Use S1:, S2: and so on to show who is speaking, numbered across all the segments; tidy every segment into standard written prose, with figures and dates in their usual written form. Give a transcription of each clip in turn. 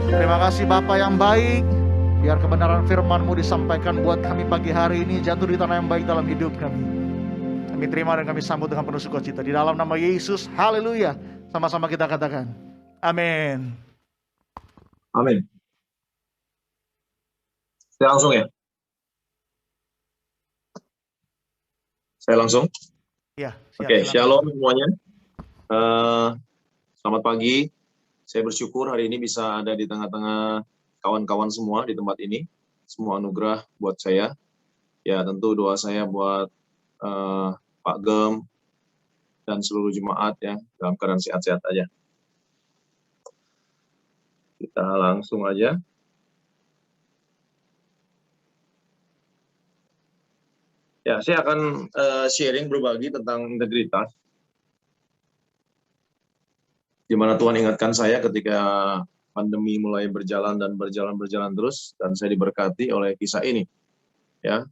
S1: Terima kasih Bapa yang baik. Biar kebenaran firman-Mu disampaikan buat kami pagi hari ini jatuh di tanah yang baik dalam hidup kami. Kami terima dan kami sambut dengan penuh sukacita. Di dalam nama Yesus, haleluya. Sama-sama kita katakan, amin.
S2: Amin. Saya langsung ya? Saya langsung?
S1: Ya,
S2: Oke, shalom semuanya. Selamat pagi. Saya bersyukur hari ini bisa ada di tengah-tengah kawan-kawan semua di tempat ini. Semua anugerah buat saya. Ya, tentu doa saya buat Pak Gem dan seluruh jemaat ya, dalam keadaan sehat-sehat aja. Kita langsung aja. Ya, saya akan sharing berbagi tentang integritas. Di mana Tuhan ingatkan saya ketika pandemi mulai berjalan terus, dan saya diberkati oleh kisah ini. Ya,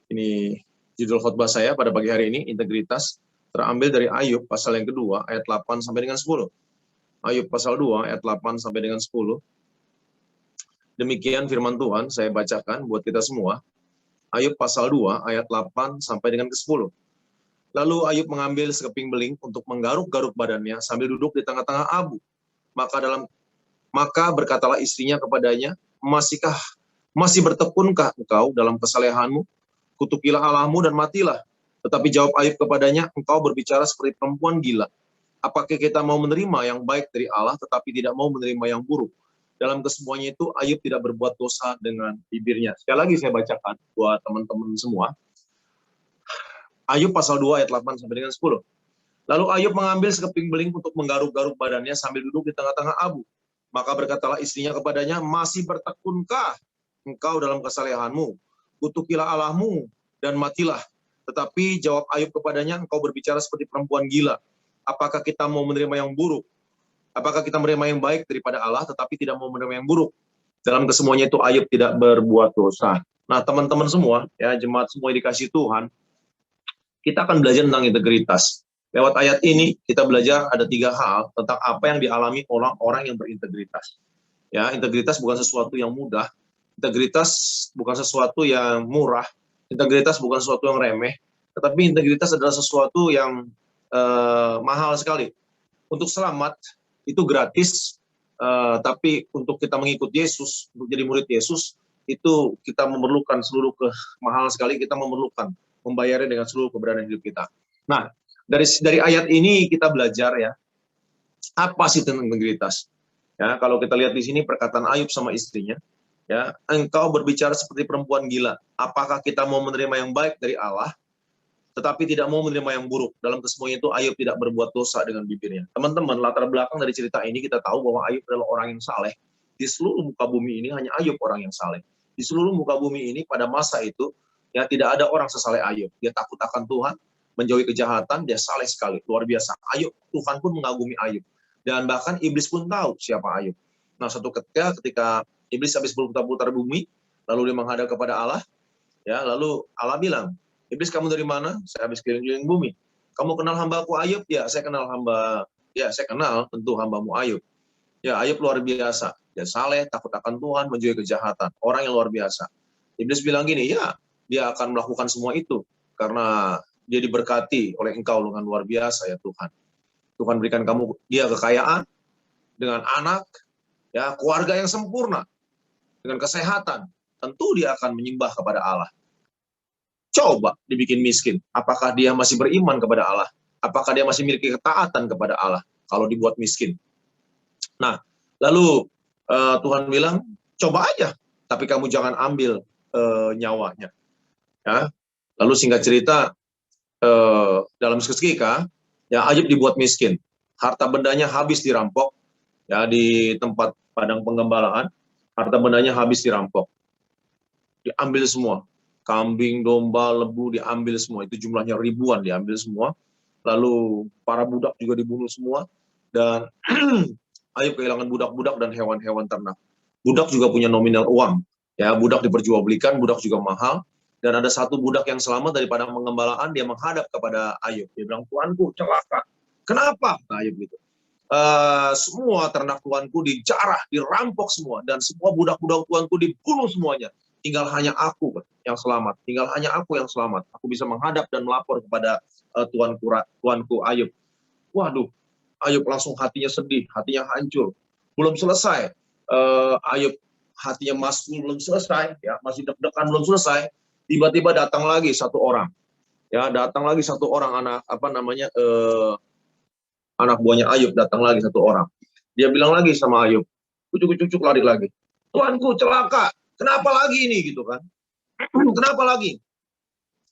S2: ini judul khotbah saya pada pagi hari ini, integritas, terambil dari Ayub pasal yang kedua ayat 8 sampai dengan 10. Ayub pasal 2 ayat 8 sampai dengan 10. Demikian firman Tuhan, saya bacakan buat kita semua. Ayub pasal 2 ayat 8 sampai dengan ke-10. Lalu Ayub mengambil sekeping beling untuk menggaruk-garuk badannya sambil duduk di tengah-tengah abu. Maka berkatalah istrinya kepadanya, masih bertekunkah engkau dalam kesalehanmu? Kutukilah Allahmu dan matilah. Tetapi jawab Ayub kepadanya, engkau berbicara seperti perempuan gila. Apakah kita mau menerima yang baik dari Allah tetapi tidak mau menerima yang buruk? Dalam kesemuanya itu Ayub tidak berbuat dosa dengan bibirnya. Sekali lagi saya bacakan buat teman-teman semua. Ayub pasal 2 ayat 8 sampai dengan 10. Lalu Ayub mengambil sekeping beling untuk menggaruk-garuk badannya sambil duduk di tengah-tengah abu. Maka berkatalah istrinya kepadanya, masih bertekunkah engkau dalam kesalehanmu? Kutukilah Allahmu dan matilah. Tetapi jawab Ayub kepadanya, engkau berbicara seperti perempuan gila. Apakah kita mau menerima yang buruk? Apakah kita menerima yang baik daripada Allah tetapi tidak mau menerima yang buruk? Dalam kesemuanya itu Ayub tidak berbuat dosa. Nah, teman-teman semua, ya jemaat semua yang dikasih Tuhan, kita akan belajar tentang integritas. Lewat ayat ini kita belajar ada 3 hal tentang apa yang dialami orang-orang yang berintegritas. Ya, integritas bukan sesuatu yang mudah, integritas bukan sesuatu yang murah, integritas bukan sesuatu yang remeh, tetapi integritas adalah sesuatu yang mahal sekali. Untuk selamat itu gratis, tapi untuk kita mengikut Yesus, untuk jadi murid Yesus, itu kita memerlukan mahal sekali, kita memerlukan membayarnya dengan seluruh keberadaan hidup kita. Nah, dari ayat ini kita belajar ya, apa sih tentang integritas? Ya, kalau kita lihat di sini perkataan Ayub sama istrinya, ya, engkau berbicara seperti perempuan gila. Apakah kita mau menerima yang baik dari Allah, tetapi tidak mau menerima yang buruk? Dalam kesemuanya itu Ayub tidak berbuat dosa dengan bibirnya. Teman-teman, latar belakang dari cerita ini kita tahu bahwa Ayub adalah orang yang saleh. Di seluruh muka bumi ini hanya Ayub orang yang saleh. Di seluruh muka bumi ini pada masa itu, ya tidak ada orang sesaleh Ayub. Dia takut akan Tuhan, menjauhi kejahatan, dia saleh sekali, luar biasa. Ayub, Tuhan pun mengagumi Ayub. Dan bahkan iblis pun tahu siapa Ayub. Nah, suatu ketika iblis habis berputar-putar bumi, lalu dia menghadap kepada Allah, ya, lalu Allah bilang, iblis kamu dari mana? Saya habis keliling-keliling bumi. Kamu kenal hambaku Ayub? Ya, saya kenal tentu hambamu Ayub. Ya, Ayub luar biasa. Dia saleh, takut akan Tuhan, menjauhi kejahatan. Orang yang luar biasa. Iblis bilang gini, ya, dia akan melakukan semua itu karena dia diberkati oleh engkau dengan luar biasa ya Tuhan. Tuhan berikan kamu dia kekayaan dengan anak, ya, keluarga yang sempurna, dengan kesehatan. Tentu dia akan menyembah kepada Allah. Coba dibikin miskin, apakah dia masih beriman kepada Allah? Apakah dia masih memiliki ketaatan kepada Allah kalau dibuat miskin? Nah, lalu Tuhan bilang, coba aja, tapi kamu jangan ambil nyawanya. Ya. Lalu singkat cerita, dalam seketika, ya Ayub dibuat miskin. Harta bendanya habis dirampok, ya di tempat padang penggembalaan, harta bendanya habis dirampok. Diambil semua. Kambing, domba, lembu diambil semua. Itu jumlahnya ribuan diambil semua. Lalu para budak juga dibunuh semua. Dan Ayub kehilangan budak-budak dan hewan-hewan ternak. Budak juga punya nominal uang. Ya, budak diperjualbelikan, budak juga mahal. Dan ada satu budak yang selamat daripada pengembalaan, dia menghadap kepada Ayub. Dia bilang, Tuanku celaka. Kenapa? Nah, Ayub gitu. Semua ternak tuanku dijarah, dirampok semua, dan semua budak-budak tuanku dibunuh semuanya. Tinggal hanya aku yang selamat. Tinggal hanya aku yang selamat. Aku bisa menghadap dan melapor kepada tuanku Ayub. Waduh, Ayub langsung hatinya sedih, hatinya hancur. Belum selesai, Ayub hatinya masih belum selesai, ya masih deg-degan belum selesai. Tiba-tiba datang lagi satu orang, ya datang lagi satu orang anak buahnya Ayub datang lagi satu orang. Dia bilang lagi sama Ayub, cucuk-cucuk lari lagi. Tuanku celaka, kenapa lagi ini gitu kan? Kenapa lagi?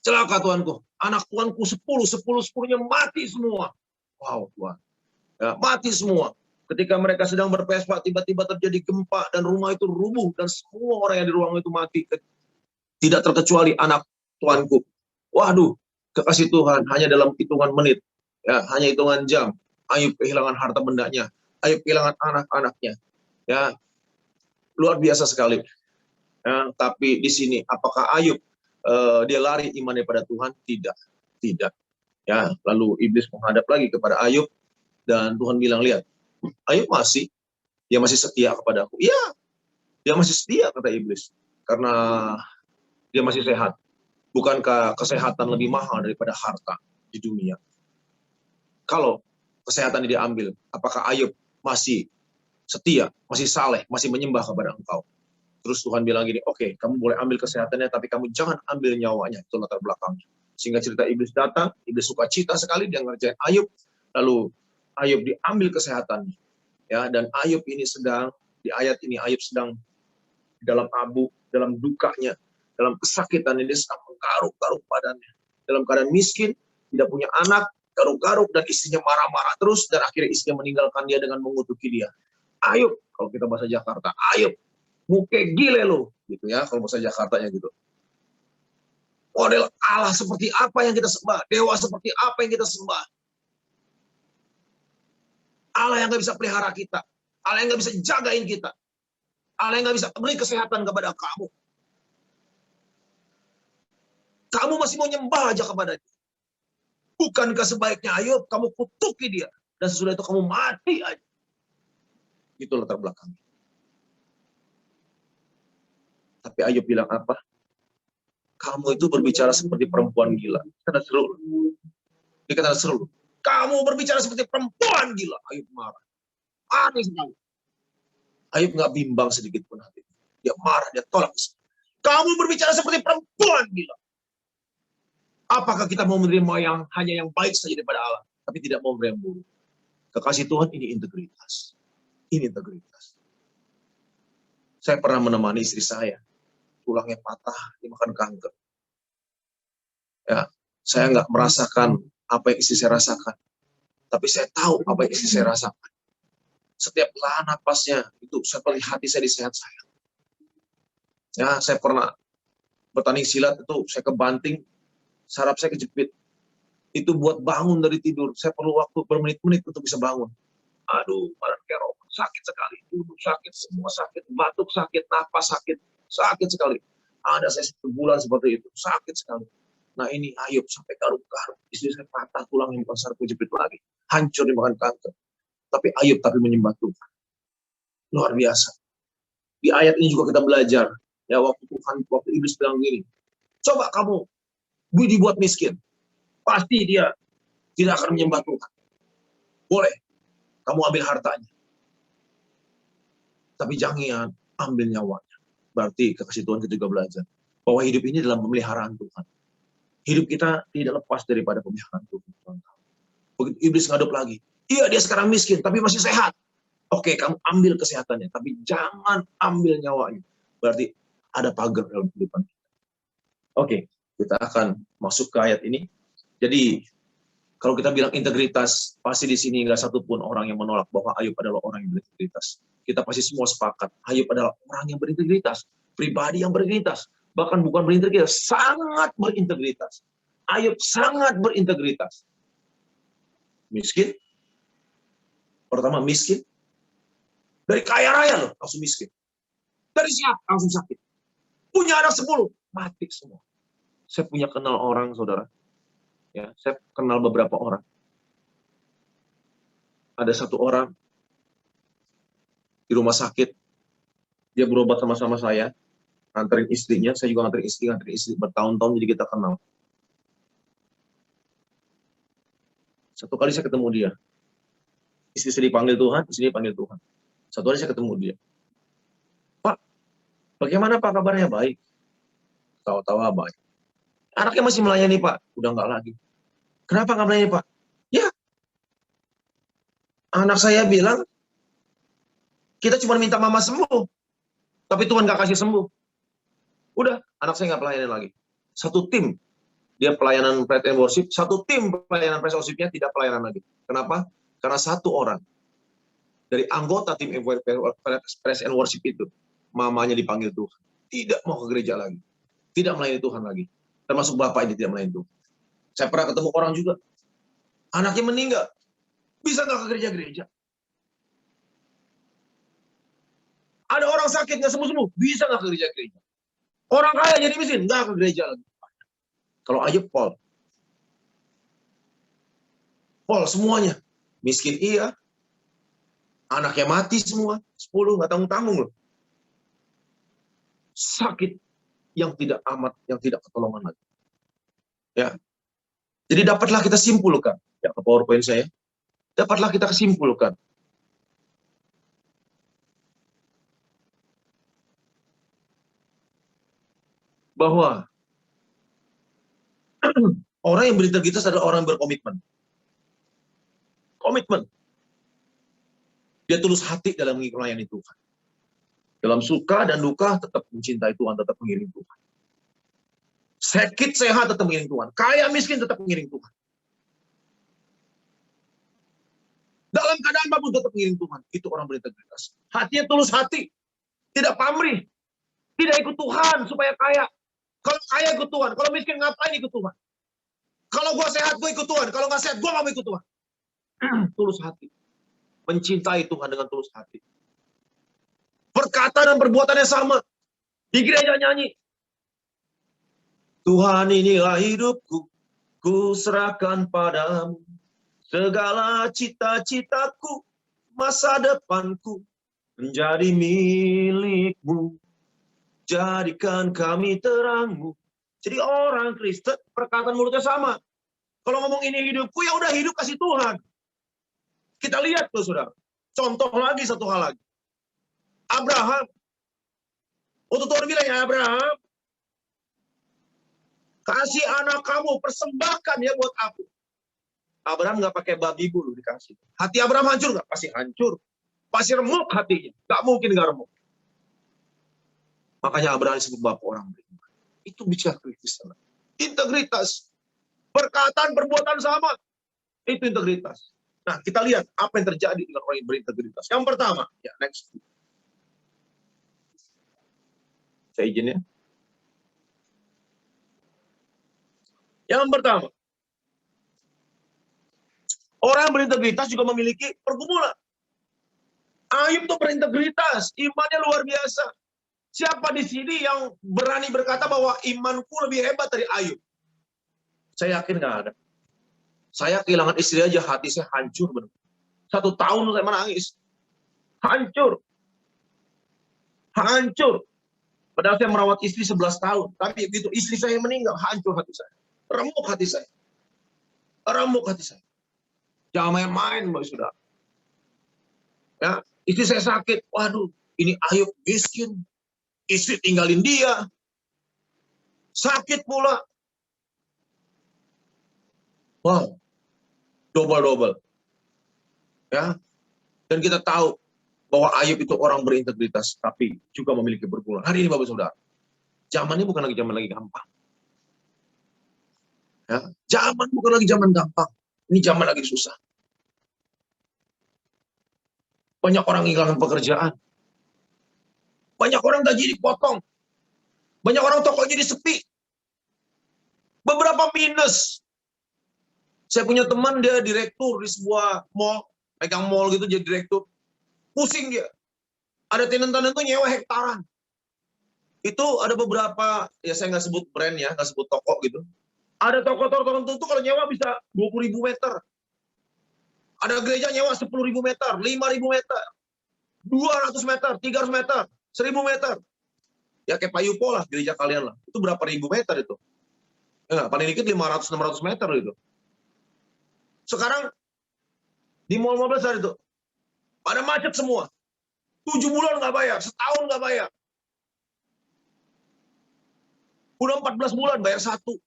S2: Celaka tuanku, anak tuanku 10-10-10-nya mati semua. Wow, Tuhan. Ya, mati semua. Ketika mereka sedang berpesta, tiba-tiba terjadi gempa dan rumah itu rubuh dan semua orang yang di ruang itu mati. Tidak terkecuali anak tuanku. Waduh, kekasih Tuhan, hanya dalam hitungan menit, ya, hanya hitungan jam, Ayub kehilangan harta bendanya, Ayub kehilangan anak-anaknya. Ya, luar biasa sekali. Ya, tapi di sini, apakah Ayub dia lari imannya pada Tuhan? Tidak, tidak. Ya, lalu iblis menghadap lagi kepada Ayub dan Tuhan bilang, lihat, Ayub dia masih setia kepada aku. Iya, dia masih setia kata iblis karena dia masih sehat. Bukankah kesehatan lebih mahal daripada harta di dunia? Kalau kesehatan ini diambil, apakah Ayub masih setia, masih saleh, masih menyembah kepada engkau? Terus Tuhan bilang gini, oke, kamu boleh ambil kesehatannya, tapi kamu jangan ambil nyawanya. Itu latar belakangnya. Sehingga cerita iblis datang, iblis suka cita sekali, dia ngerjain Ayub, lalu Ayub diambil kesehatannya. Ya, dan Ayub ini sedang, di ayat ini Ayub sedang dalam abu, dalam dukanya, dalam kesakitan ini sedang menggaruk-garuk badannya. Dalam keadaan miskin, tidak punya anak, garuk-garuk, dan istrinya marah-marah terus, dan akhirnya istrinya meninggalkan dia dengan mengutuki dia. Ayub, kalau kita bahasa Jakarta, Ayub, muke gile lo, gitu ya, kalau bahasa Jakartanya gitu. Model Allah seperti apa yang kita sembah, dewa seperti apa yang kita sembah. Allah yang gak bisa pelihara kita, Allah yang gak bisa jagain kita, Allah yang gak bisa beri kesehatan kepada kamu. Kamu masih mau nyembah aja kepada dia. Bukankah sebaiknya Ayub kamu kutuki dia, dan sesudah itu kamu mati aja. Itu latar belakang. Tapi Ayub bilang apa? Kamu itu berbicara seperti perempuan gila. Kata seru. Dia kata seru. Kamu berbicara seperti perempuan gila. Ayub marah. Aneh sekali. Ayub nggak bimbang sedikit pun hati. Dia marah, dia tolak. Kamu berbicara seperti perempuan gila. Apakah kita mau menerima hanya yang baik saja daripada Allah, tapi tidak mau menerima yang buruk? Kekasih Tuhan, ini integritas. Ini integritas. Saya pernah menemani istri saya, tulangnya patah, dimakan kanker. Ya, saya nggak merasakan apa yang istri saya rasakan, tapi saya tahu apa yang istri saya rasakan. Setiap napasnya itu seperti hati saya di sehat saya. Ya, saya pernah bertanding silat itu, saya kebanting, saraf saya kejepit. Itu buat bangun dari tidur, saya perlu waktu bermenit-menit untuk bisa bangun. Aduh, badan kayak robot, sakit sekali, duduk sakit, semua sakit, batuk sakit, napas sakit, sakit sekali. Ada saya 1 bulan seperti itu, sakit sekali. Nah ini Ayub sampai garuk-garuk, istri saya patah tulangnya, bukan saraf kejepit lagi, hancur dimakan kanker. Tapi Ayub menyembah Tuhan. Luar biasa. Di ayat ini juga kita belajar, ya waktu iblis bilang gini, coba kamu dibuat miskin, pasti dia tidak akan menyembah Tuhan. Boleh, kamu ambil hartanya, tapi jangan ambil nyawanya. Berarti kekasih Tuhan kita juga belajar bahwa hidup ini dalam pemeliharaan Tuhan. Hidup kita tidak lepas daripada pemeliharaan Tuhan. Begitu iblis ngadep lagi, iya dia sekarang miskin, tapi masih sehat. Oke, kamu ambil kesehatannya, tapi jangan ambil nyawanya. Berarti ada pagar dalam kehidupan kita. Oke, kita akan masuk ke ayat ini. Jadi, kalau kita bilang integritas, pasti di sini nggak satupun orang yang menolak bahwa Ayub adalah orang yang berintegritas. Kita pasti semua sepakat, Ayub adalah orang yang berintegritas, pribadi yang berintegritas, bahkan bukan berintegritas, sangat berintegritas. Ayub sangat berintegritas. Miskin, pertama miskin, dari kaya raya loh, langsung miskin. Dari siapa? Langsung sakit. Punya anak 10, mati semua. Saya punya kenal orang, saudara. Ya, saya kenal beberapa orang. ada satu orang di rumah sakit, dia berobat sama-sama saya, nganterin istrinya, saya juga nganterin istri bertahun-tahun, jadi kita kenal. Satu kali saya ketemu dia, istri saya dipanggil Tuhan, istri dipanggil Tuhan. Satu hari saya ketemu dia, Pak, bagaimana Pak kabarnya? Baik. Tawa-tawa baik. Anaknya masih melayani Pak, udah nggak lagi. Kenapa nggak melayani Pak? Ya, anak saya bilang, kita cuma minta mama sembuh, tapi Tuhan nggak kasih sembuh. Udah, anak saya nggak pelayanan lagi. Satu tim, dia pelayanan praise and worship, satu tim pelayanan praise and worship-nya tidak pelayanan lagi. Kenapa? Karena satu orang dari anggota tim praise and worship itu, mamanya dipanggil Tuhan. Tidak mau ke gereja lagi. Tidak melayani Tuhan lagi. Termasuk bapak ini tidak melayani Tuhan. Saya pernah ketemu orang juga, anaknya meninggal. Bisa nggak ke gereja-gereja? Ada orang sakit nggak sembuh-sembuh, bisa nggak ke gereja-gereja? Orang kaya jadi miskin, nggak ke gereja lagi. Kalau Ayub, Pol semuanya. Miskin iya, anaknya mati semua, 10 nggak tanggung-tanggung loh. Sakit yang tidak amat, yang tidak ketolongan lagi. Ya, jadi dapatlah kita simpulkan, ya ke PowerPoint saya, dapatlah kita kesimpulkan bahwa orang yang berintegritas adalah orang yang berkomitmen. Komitmen. Dia tulus hati dalam melayani Tuhan. Dalam suka dan duka tetap mencintai Tuhan, tetap mengiring Tuhan. Sakit sehat tetap mengiring Tuhan. Kaya miskin tetap mengiring Tuhan. Dalam keadaan apapun tetap mengiring Tuhan. Itu orang berintegritas. Hatinya tulus hati. Tidak pamrih. Tidak ikut Tuhan supaya kaya. Kalau kaya ikut Tuhan. Kalau miskin ngapain ikut Tuhan? Kalau gue sehat, gue ikut Tuhan. Kalau nggak sehat, gue nggak mau ikut Tuhan. Tulus hati. Mencintai Tuhan dengan tulus hati. Perkataan dan perbuatannya sama. Di gereja nyanyi. Tuhan inilah hidupku. Ku serahkan padamu. Segala cita-citaku. Masa depanku. Menjadi milikmu. Jadikan kami terangmu. Jadi orang Kristen perkataan mulutnya sama. Kalau ngomong ini hidupku, ya udah hidup kasih Tuhan. Kita lihat tuh saudara. Contoh lagi, satu hal lagi. Abraham. Waktu Tuhan bilang ya Abraham, kasih anak kamu, persembahkan ya buat aku. Abraham nggak pakai babi bulu dikasih. Hati Abraham hancur nggak? Pasti hancur. Pasti remuk hatinya. Nggak mungkin nggak remuk. Makanya Abraham disebut bapak orang beriman. Itu bicara Kristen. Integritas. Perkataan, perbuatan sama. Itu integritas. Nah, kita lihat apa yang terjadi dengan orang yang berintegritas. Yang pertama, ya next. Saya izin ya. Yang pertama, orang yang berintegritas juga memiliki pergumulan. Ayub tuh berintegritas, imannya luar biasa. Siapa di sini yang berani berkata bahwa imanku lebih hebat dari Ayub? Saya yakin nggak ada. Saya kehilangan istri aja, hati saya hancur benar. 1 tahun saya menangis. Hancur. Hancur. Padahal saya merawat istri 11 tahun. Tapi begitu istri saya meninggal, hancur hati saya. Remuk hati saya. Remuk hati saya. Jangan main-main, Mbak Saudara. Ya, istri saya sakit. Waduh, ini Ayub miskin. Istri tinggalin dia. Sakit pula. Wow. Double-double. Ya. Dan kita tahu bahwa Ayub itu orang berintegritas, tapi juga memiliki pergumulan. Hari ini Bapak Saudara, zaman ini bukan lagi zaman gampang. Ya. Zaman bukan lagi zaman gampang. Ini zaman lagi susah. Banyak orang kehilangan pekerjaan. Banyak orang gaji dipotong. Banyak orang toko jadi sepi. Beberapa minus. Saya punya teman, dia direktur di sebuah mall, pegang mall gitu, jadi direktur. Pusing dia. Ada tenant-tenant tuh nyewa hektaran. Itu ada beberapa, ya saya nggak sebut brand ya, nggak sebut toko gitu. Ada toko-toko tertentu tuh kalau nyewa bisa 20.000 meter. Ada gereja nyewa 10.000 meter, 5.000 meter, 200 meter, 300 meter, 1.000 meter. Ya kayak Payupo lah, gereja kalian lah. Itu berapa ribu meter itu? Ya nggak? Paling dikit 500-600 meter itu. Sekarang di mall-mall besar itu, pada macet semua. 7 bulan nggak bayar, setahun nggak bayar. Udah 14 bulan bayar 1, 7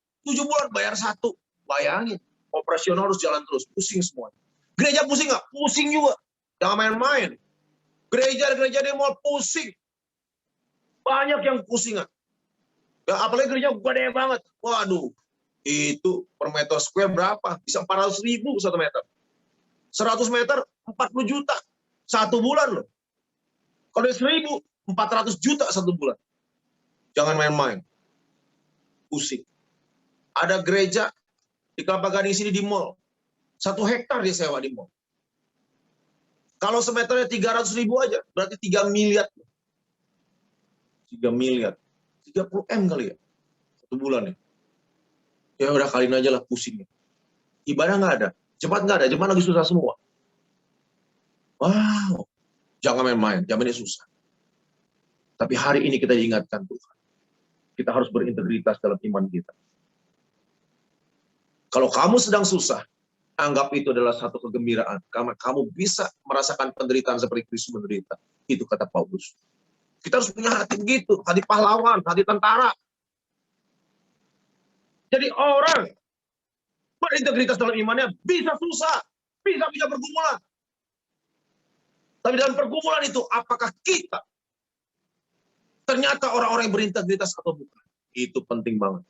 S2: bulan bayar 1. Bayangin, operasional harus jalan terus, pusing semua. Gereja pusing nggak? Pusing juga. Jangan main-main. Gereja di mall pusing. Banyak yang pusing. Ya, apalagi gereja gede banget. Waduh, itu per meter square berapa? Bisa 400.000 1 meter. 100 meter 40 juta. 1 bulan loh. Kalau 1.000, 400 juta 1 bulan. Jangan main-main. Pusing. Ada gereja di Kelapa Gading sini di mall. 1 hektar dia sewa di mall. Kalau semeternya 300.000 aja, berarti 3 miliar. 3 miliar. 30 M kali ya. 1 bulan ya. Ya udah kalian aja lah pusingnya. Ibadah nggak ada. Cepat nggak ada. Jemaat lagi susah semua. Wow. Jangan main-main. Zamannya susah. Tapi hari ini kita diingatkan Tuhan. Kita harus berintegritas dalam iman kita. Kalau kamu sedang susah, anggap itu adalah satu kegembiraan. Karena kamu bisa merasakan penderitaan seperti Kristus menderita. Itu kata Paulus. Kita harus punya hati begitu. Hati pahlawan, hati tentara. Jadi orang berintegritas dalam imannya bisa susah. Bisa pergumulan. Tapi dalam pergumulan itu, apakah kita ternyata orang-orang yang berintegritas atau bukan? Itu penting banget.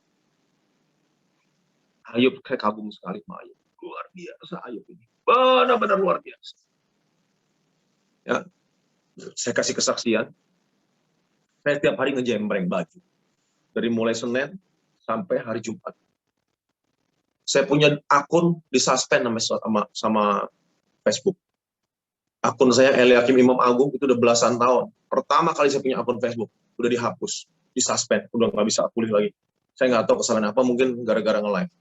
S2: Ayub, saya kagum sekali sama Ayub. Luar biasa Ayub ini. Benar-benar luar biasa. Ya, saya kasih kesaksian. Saya setiap hari ngejembreng baju. Dari mulai Senin sampai hari Jumat. Saya punya akun disuspend sama Facebook. Akun saya Eliakim Imam Agung itu udah belasan tahun. Pertama kali saya punya akun Facebook, udah dihapus, disuspend, udah nggak bisa pulih lagi. Saya nggak tahu kesalahan apa, mungkin gara-gara nge-live.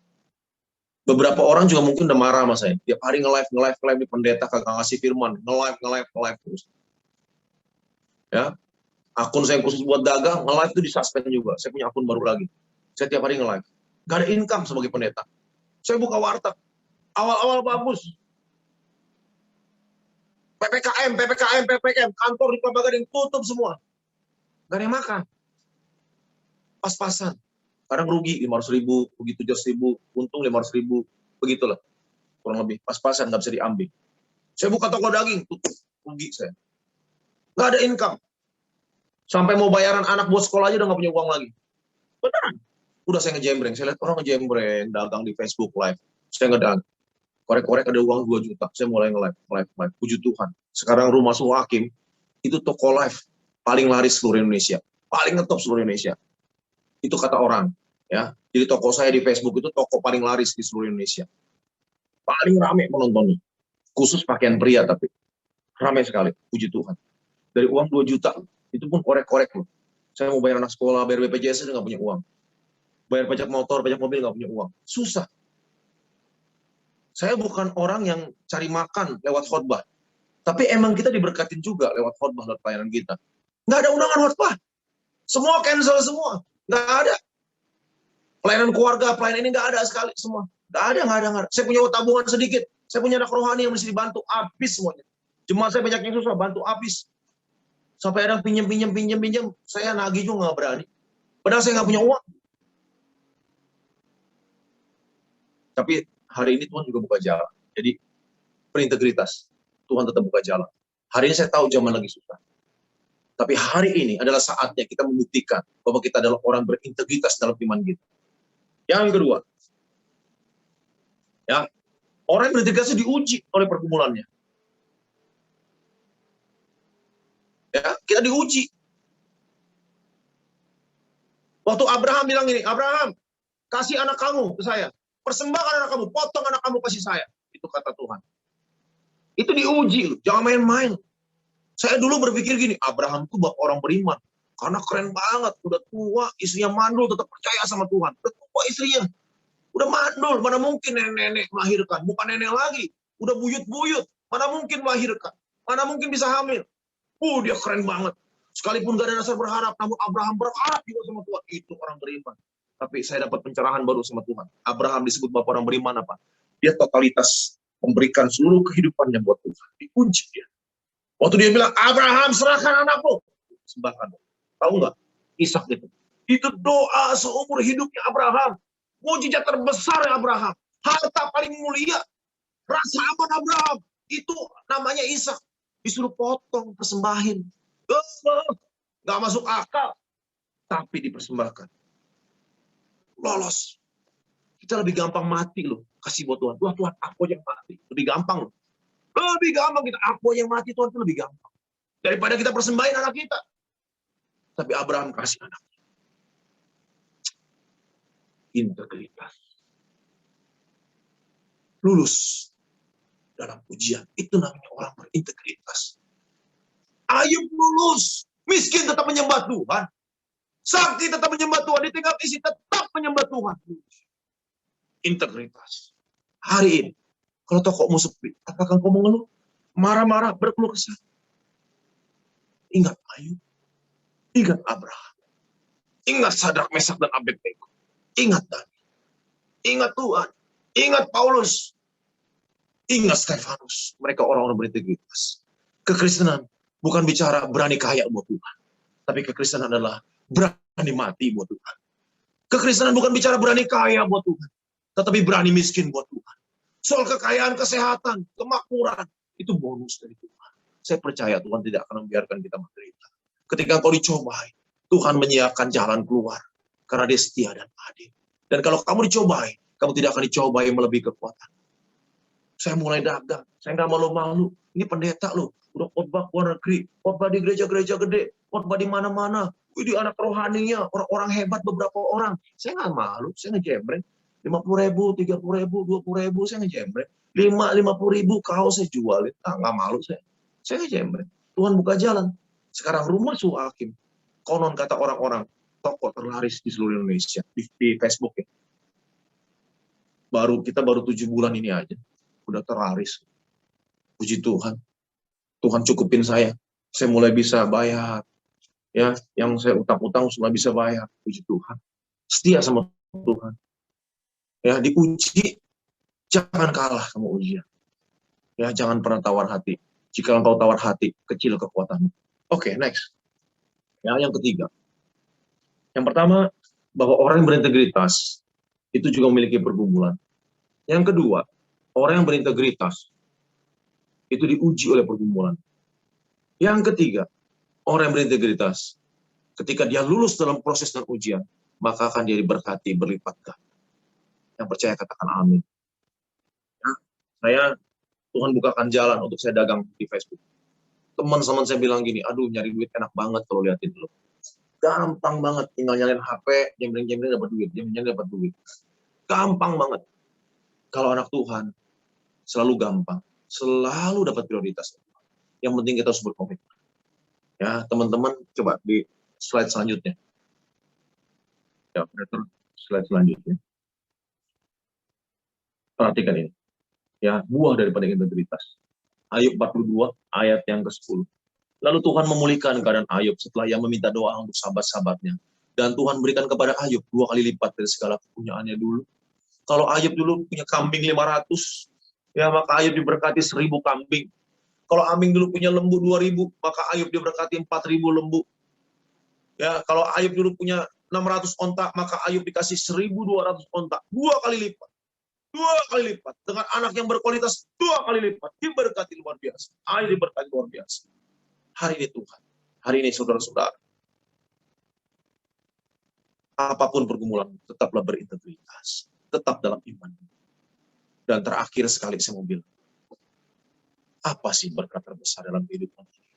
S2: Beberapa orang juga mungkin udah marah sama saya. Tiap hari nge-live di pendeta kagak ngasih firman, nge-live terus. Ya, akun saya khusus buat dagang, nge-live itu disuspend juga. Saya punya akun baru lagi. Saya tiap hari nge-live. Gak ada income sebagai pendeta. Saya buka warteg. Awal-awal bagus. PPKM, kantor di Kelapa Gading tutup semua. Gak ada yang makan. Pas-pasan. Kadang rugi 500.000, begitu 700.000, untung 500.000, begitulah. Kurang lebih. Pas-pasan, gak bisa diambil. Saya buka toko daging, tutup. Rugi saya. Gak ada income. Sampai mau bayaran anak buat sekolah aja udah gak punya uang lagi. Beneran. Udah saya ngejembreng. Saya lihat orang ngejembreng, dagang di Facebook Live. Saya ngedang. Korek-korek ada uang 2 juta. Saya mulai nge-live. Puji Tuhan. Sekarang Rumah Suhu Hakim, itu toko live paling laris seluruh Indonesia. Paling ngetop seluruh Indonesia. Itu kata orang. Ya. Jadi toko saya di Facebook itu toko paling laris di seluruh Indonesia. Paling rame penontonnya. Khusus pakaian pria tapi. Rame sekali. Puji Tuhan. Dari uang 2 juta. Itu pun korek-korek loh. Saya mau bayar anak sekolah, bayar BPJS, saya nggak punya uang. Bayar pajak motor, pajak mobil, nggak punya uang. Susah. Saya bukan orang yang cari makan lewat khotbah. Tapi emang kita diberkatin juga lewat khotbah, lewat pelayanan kita. Nggak ada undangan khotbah. Semua cancel semua. Nggak ada. Pelayanan keluarga, pelayanan ini nggak ada sekali semua. Nggak ada. Saya punya tabungan sedikit. Saya punya anak rohani yang mesti dibantu. Habis semuanya. Jemaat saya banyak yang susah, bantu habis. Sampai ada pinjam. Saya nagih juga nggak berani. Padahal saya nggak punya uang. Tapi hari ini Tuhan juga buka jalan. Jadi berintegritas. Tuhan tetap buka jalan. Hari ini saya tahu zaman lagi susah. Tapi hari ini adalah saatnya kita membuktikan bahwa kita adalah orang berintegritas dalam iman kita. Yang kedua, ya, orang yang berintegritas diuji oleh pergumulannya. Ya, kita diuji. Waktu Abraham bilang ini, Abraham, kasih anak kamu ke saya. Persembahkan anak kamu, potong anak kamu kasih saya. Itu kata Tuhan. Itu diuji, jangan main-main. Saya dulu berpikir gini, Abraham itu orang beriman. Karena keren banget, udah tua, istrinya mandul, tetap percaya sama Tuhan. Udah tua istrinya, udah mandul, mana mungkin nenek-nenek melahirkan. Bukan nenek lagi, udah buyut-buyut, mana mungkin melahirkan, mana mungkin bisa hamil. Dia keren banget. Sekalipun gak ada dasar berharap, namun Abraham berharap juga sama Tuhan. Itu orang beriman. Tapi saya dapat pencerahan baru sama Tuhan. Abraham disebut bapak orang beriman apa? Dia totalitas memberikan seluruh kehidupannya buat Tuhan. Dikunci dia. Waktu dia bilang, Abraham serahkan anakku. Sembahkan. Tahu nggak? Ishak itu. Itu doa seumur hidupnya Abraham. Mujizat terbesar Abraham. Harta paling mulia. Rasa aman Abraham. Itu namanya Ishak. Disuruh potong, persembahin. Nggak masuk akal. Tapi dipersembahkan. Lolos. Kita lebih gampang mati loh. Kasih buat Tuhan. Tuhan, aku yang mati. Lebih gampang loh. Lebih gampang kita. Aku yang mati, Tuhan itu lebih gampang. Daripada kita persembahin anak kita. Tapi Abraham kasih anak. Integritas. Lulus dalam ujian. Itu namanya orang berintegritas. Ayub lulus. Miskin tetap menyembah Tuhan. Sakti tetap menyembah Tuhan. Ditinggal isi tetap menyembah Tuhan. Integritas. Hari ini, kalau tokomu sepi, apakah kau mengeluh? Marah-marah, berkeluh kesah. Ingat Ayub. Ingat Abraham. Ingat Sadrak, Mesak, dan Abednego. Ingat Daniel. Ingat Tuhan. Ingat Paulus. Ingat Stefanus. Mereka orang-orang berintegritas. Kekristenan bukan bicara berani kaya buat Tuhan. Tapi kekristenan adalah berani mati buat Tuhan. Kekristenan bukan bicara berani kaya buat Tuhan. Tetapi berani miskin buat Tuhan. Soal kekayaan, kesehatan, kemakmuran. Itu bonus dari Tuhan. Saya percaya Tuhan tidak akan membiarkan kita menderita. Ketika kau dicobai, Tuhan menyiapkan jalan keluar. Karena dia setia dan adil. Dan kalau kamu dicobai, kamu tidak akan dicobai melebihi kekuatan. Saya mulai dagang. Saya nggak malu-malu. Ini pendeta loh. Udah khotbah luar negeri. Khotbah di gereja-gereja gede. Khotbah di mana-mana. Ini anak rohaninya. Orang-orang hebat beberapa orang. Saya nggak malu. Saya ngejembreng. 50.000, 30.000, 20.000. Saya ngejembreng. 50.000 kaos saya jualin. Nggak malu saya. Saya ngejembreng. Tuhan buka jalan. Sekarang rumah Suhakim. Konon kata orang-orang. Toko terlaris di seluruh Indonesia. Di Facebook ya. Kita baru 7 bulan ini aja. Udah terlaris. Puji Tuhan. Tuhan cukupin saya. Saya mulai bisa bayar. Ya, yang saya utang-utang sudah bisa bayar. Puji Tuhan. Setia sama Tuhan. Ya, diuji, jangan kalah sama ujian. Ya, jangan pernah tawar hati. Jika engkau tawar hati, kecil kekuatanmu. Oke, next. Ya, yang ketiga. Yang pertama, bahwa orang yang berintegritas itu juga memiliki pergumulan. Yang kedua, orang yang berintegritas itu diuji oleh pergumulan. Yang ketiga, orang yang berintegritas ketika dia lulus dalam proses dan ujian, maka akan dia diberkati berlipat ganda. Yang percaya katakan amin. Ya, Tuhan bukakan jalan untuk saya dagang di Facebook. Teman-teman saya bilang gini, aduh nyari duit enak banget kalau liatin dulu. Gampang banget, tinggal nyalain HP, jembreng-jembreng dapat duit, jembreng dapat duit. Gampang banget. Kalau anak Tuhan, selalu gampang. Selalu dapat prioritas. Yang penting kita harus berkomitmen. Ya, teman-teman, coba di slide selanjutnya. Ya, slide selanjutnya. Perhatikan ini. Ya, buah daripada integritas. Ayub 42 ayat yang ke-10. Lalu Tuhan memulihkan keadaan Ayub setelah ia meminta doa untuk sahabat-sahabatnya. Dan Tuhan berikan kepada Ayub 2 kali lipat dari segala kepunyaannya dulu. Kalau Ayub dulu punya kambing 500, ya maka Ayub diberkati 1000 kambing. Kalau Aming dulu punya lembu 2000, maka Ayub diberkati 4000 lembu. Ya, kalau Ayub dulu punya 600 onta, maka Ayub dikasih 1200 onta. 2 kali lipat. 2 kali lipat. Dengan anak yang berkualitas 2 kali lipat. Diberkati luar biasa. Ayub diberkati luar biasa. Hari ini Tuhan. Hari ini saudara-saudara. Apapun pergumulan, tetaplah berintegritas. Tetap dalam iman. Dan terakhir sekali saya mau bilang. Apa sih berkat terbesar dalam kehidupan ini?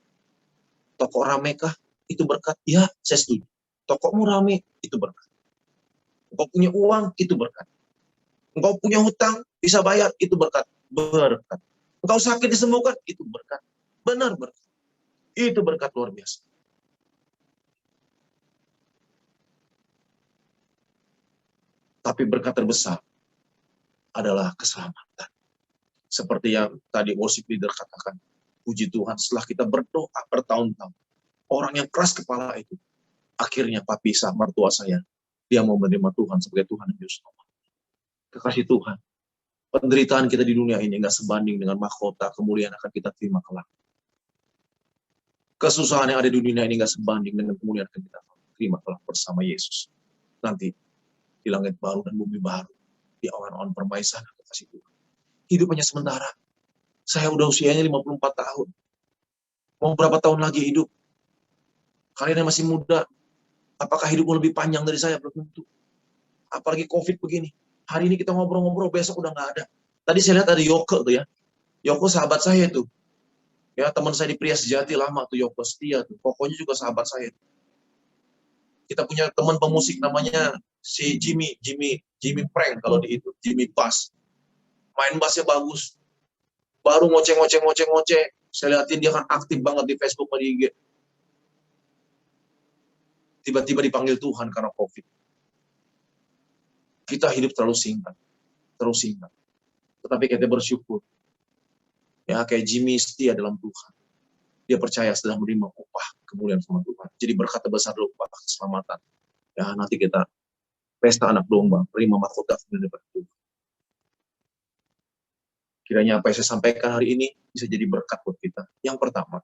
S2: Toko rame kah? Itu berkat? Ya, saya setuju. Tokomu rame, itu berkat. Engkau punya uang, itu berkat. Engkau punya hutang, bisa bayar, itu berkat. Berkat. Engkau sakit disembuhkan, itu berkat. Benar berkat. Itu berkat luar biasa. Tapi berkat terbesar adalah keselamatan. Seperti yang tadi worship leader katakan, puji Tuhan setelah kita berdoa bertahun-tahun, orang yang keras kepala itu, akhirnya Pak Pisa, mertua saya, dia mau menerima Tuhan sebagai Tuhan dan Juru Selamat. Kekasih Tuhan, penderitaan kita di dunia ini nggak sebanding dengan mahkota kemuliaan akan kita terima kelak. Kesusahan yang ada di dunia ini nggak sebanding dengan kemuliaan yang kita terima kelak bersama Yesus. Nanti di langit baru dan bumi baru, di awan-awan permaisan, kekasih Tuhan. Hidup hanya sementara. Saya udah usianya 54 tahun. Mau berapa tahun lagi hidup? Kalian yang masih muda, apakah hidupmu lebih panjang dari saya? Belum tentu. Apalagi COVID begini. Hari ini kita ngobrol-ngobrol, besok udah nggak ada. Tadi saya lihat ada Yoko tuh ya. Yoko sahabat saya tuh. Ya, teman saya di Pria Sejati lama tuh, Yoko setia tuh. Pokoknya juga sahabat saya. Kita punya teman pemusik namanya si Jimmy Prank kalau di itu, Jimmy Bass. Main bassnya bagus. Baru ngoceh. Saya lihatin dia kan aktif banget di Facebook dan di IG. Tiba-tiba dipanggil Tuhan karena COVID. Kita hidup terlalu singkat. Tetapi kita bersyukur. Ya, kayak Jimmy setia dalam Tuhan. Dia percaya setelah menerima upah kemuliaan sama Tuhan. Jadi berkat besar upah keselamatan. Ya, nanti kita pesta anak domba, terima mahkota kemuliaan daripada Tuhan. Kiranya apa yang saya sampaikan hari ini bisa jadi berkat buat kita. Yang pertama,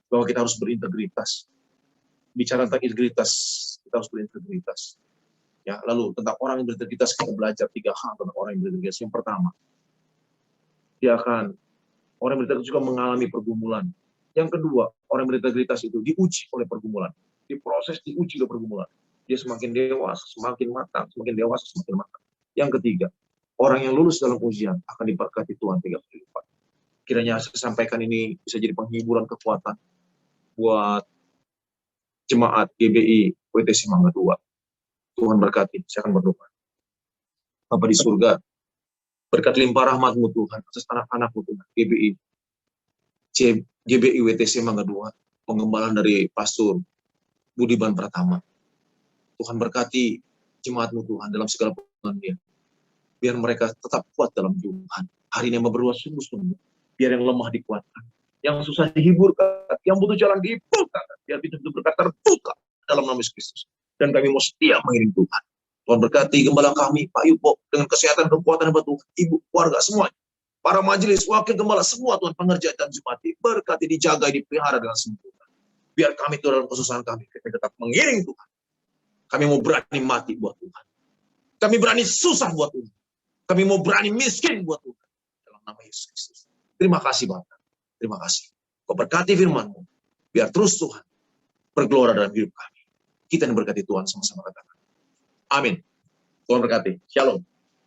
S2: bahwa kita harus berintegritas. Bicara tentang integritas, kita harus berintegritas. Ya, lalu tentang orang yang berintegritas, kita belajar 3 hal tentang orang yang berintegritas. Yang pertama, orang yang berintegritas juga mengalami pergumulan. Yang kedua, orang yang berintegritas itu diuji oleh pergumulan. Diproses, diuji oleh pergumulan. Dia semakin dewasa, semakin matang, semakin dewasa, semakin matang. Yang ketiga, orang yang lulus dalam ujian akan diberkati Tuhan 3 kali lipat. Kiranya saya sampaikan ini bisa jadi penghiburan kekuatan buat jemaat GBI WTC Mangga 2. Tuhan berkati, saya akan berdoa. Bapa di surga, berkat limpah rahmat-Mu Tuhan, atas anak-anak-Mu Tuhan, GBI WTC Mangga 2, pengembalaan dari Pastor Budiman Pratama. Tuhan berkati jemaat-Mu Tuhan dalam segala perjalanan dia. Biar mereka tetap kuat dalam Tuhan. Hari ini yang berdoa sungguh-sungguh. Biar yang lemah dikuatkan. Yang susah dihiburkan. Yang butuh jalan dibuka. Biar pintu berkat terbuka dalam nama Yesus Kristus. Dan kami mau setia mengiring Tuhan. Tuhan berkati gembala kami, Pak Yupo, dengan kesehatan, kekuatan, dan Tuhan. Ibu, keluarga, semuanya. Para majelis, wakil gembala, semua Tuhan, pengerja dan jemaat. Berkati, dijaga, dipelihara dengan sempurna. Biar kami itu dalam kesusahan kami, kita tetap mengiring Tuhan. Kami mau berani mati buat Tuhan. Kami berani susah buat Tuhan. Kami mau berani miskin buat Tuhan. Dalam nama Yesus Kristus. Terima kasih Bapak. Terima kasih. Kau berkati firman-Mu. Biar terus Tuhan bergelora dalam hidup kami. Kita yang berkati Tuhan sama-sama katakan. Amin. Tuhan berkati. Shalom.